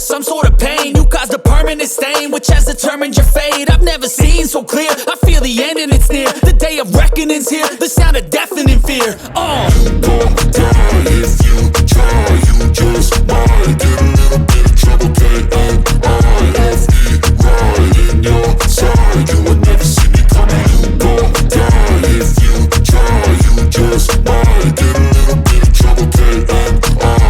some sort of pain. You caused a permanent stain, which has determined your fate. I've never seen so clear, I feel the end and it's near. The day of reckoning's here, the sound of deafening fear. You gon' die if you try, you just might get a little bit of trouble, K-N-I-F-E, right in your side. You will never see me coming. You gon' die if you try, you just might get a little bit of trouble, K-N-I-F-E,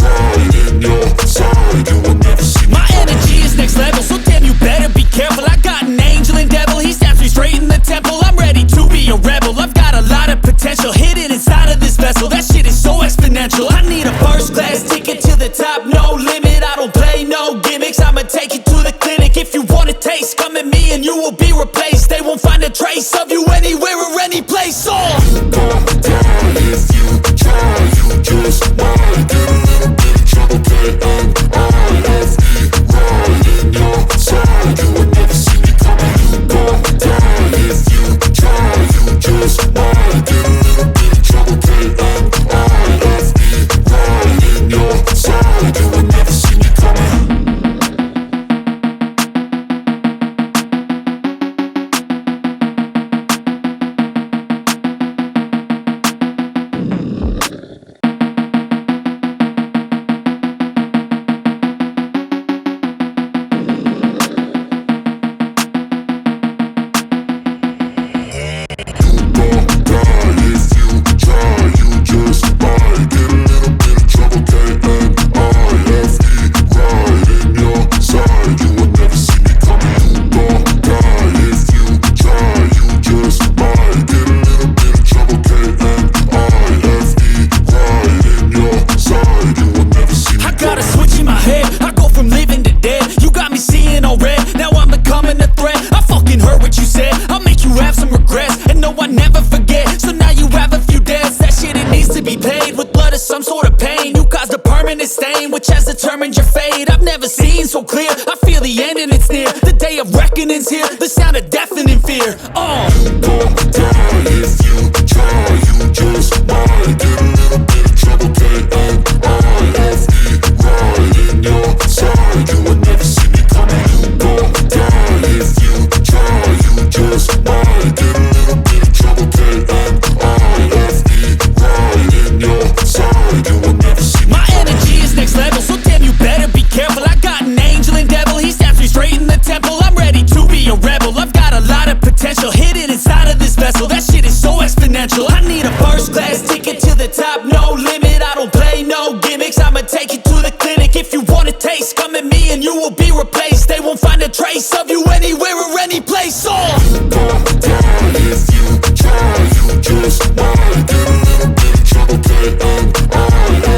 right in your side. You will never see me. My energy is next level, so damn you better be careful. I got an angel and devil, he snaps me straight in the temple. I'm ready to be a rebel, I've got a lot of potential hidden inside of this vessel. That shit is so exponential. I need a first class ticket to the top, no limit. I don't play no gimmicks, I'ma take you to the clinic. If you want a taste, come at me and you will be replaced. They won't find a trace of you anywhere or any place. You gon' die if you try, you just might get a little bit of trouble, K-N-I-F-E, right in your side. You will never see me coming. You gon' die if you try, you just might get a little bit of trouble, K-N-I-F-E, right in your side. You will never see me coming. Stain, which has determined your fate. I've never seen so clear, I feel the end and it's near. The day of reckoning's here, the sound of deafening fear. You gon' die if you try, you just might get a little bit of trouble, K-N-I-F-E, right in your side. You will never see me coming. You gon' die if you try, you just might get a little bit of trouble, K-N-I-F-E, right in your side. You will never see me. My energy is next level, so damn you better be careful. I got an angel and devil, he snaps me straight in the temple. I'm ready to be a rebel, I've got a lot of potential hidden inside of this vessel. That shit is so exponential. I need a first class ticket to the top, no limit. I don't play no gimmicks, I'ma take you to the clinic. If you want a taste, come at me and you will be replaced. They won't find a trace of you anywhere or any place. You gon' die if you try, you just might get a little bit of trouble, K-N-I-F-E,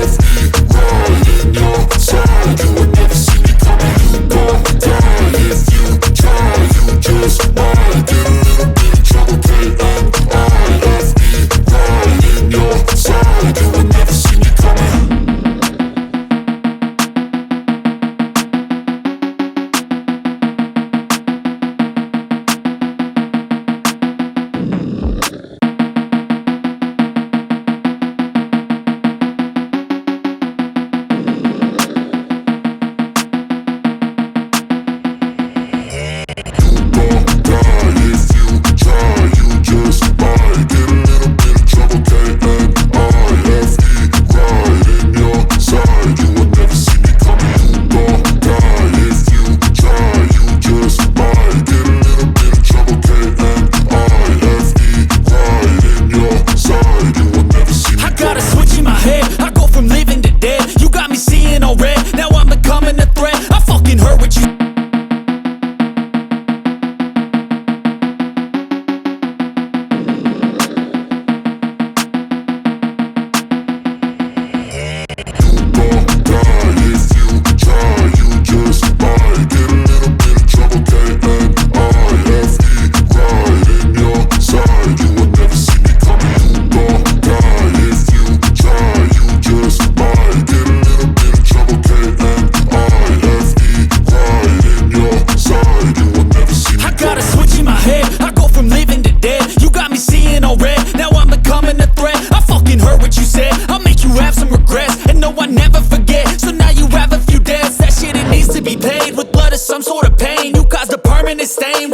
right in your side. You will never see me coming. You gon' die if you try, you just might get a little bit of trouble, K-N-I-F-E, right in your side. You will never see me coming.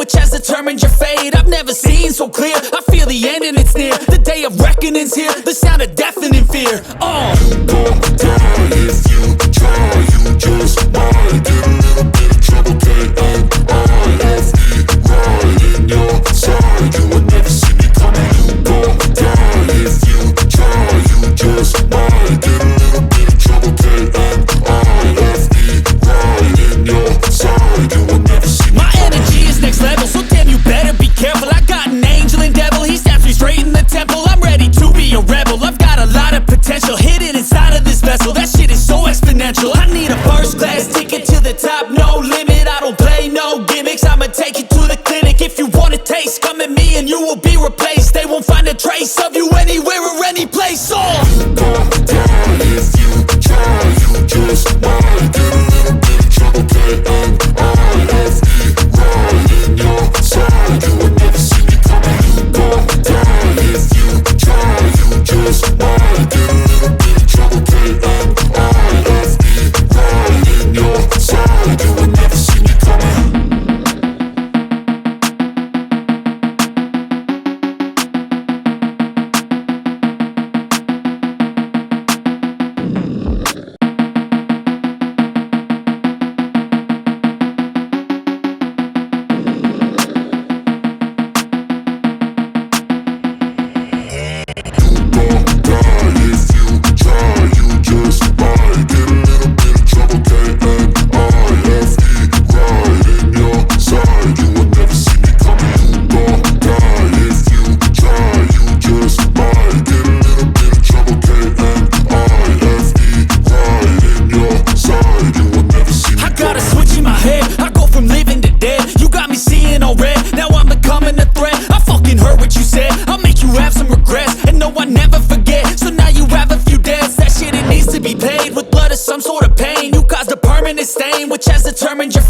which has determined your fate. I've never seen so clear, I feel the end and it's near. The day of reckoning's here, the sound of deafening fear. You gon' die if you try, you just might get a little bit of trouble, K-N-I-F-E, right in your side. You would never see me coming. You gon' die if you try, you just might get a little bit of trouble, K-N-I-F-E, right in your side. You would never see me My coming. energy is next level, so damn you better be careful. I got an angel and devil, he stabs me straight in the temple. I'm ready to be a rebel, I've got a lot of potential hidden inside of this vessel. That shit is so exponential. I need a first class ticket to the top, no limit. I don't play no gimmicks, I'ma take you to the clinic. If you want a taste, come at me and you will be replaced. They won't find a trace of you anywhere or any place. You gon' die if you try, you just might get a little bit of trouble, K-N-I-F-E, right in your side. You would never see me coming. You gon' die if you try, you just might get a little bit of trouble, K-N-I-F-E, right in your side. You would never see me coming. Some sort of pain, you caused a permanent stain, which has determined your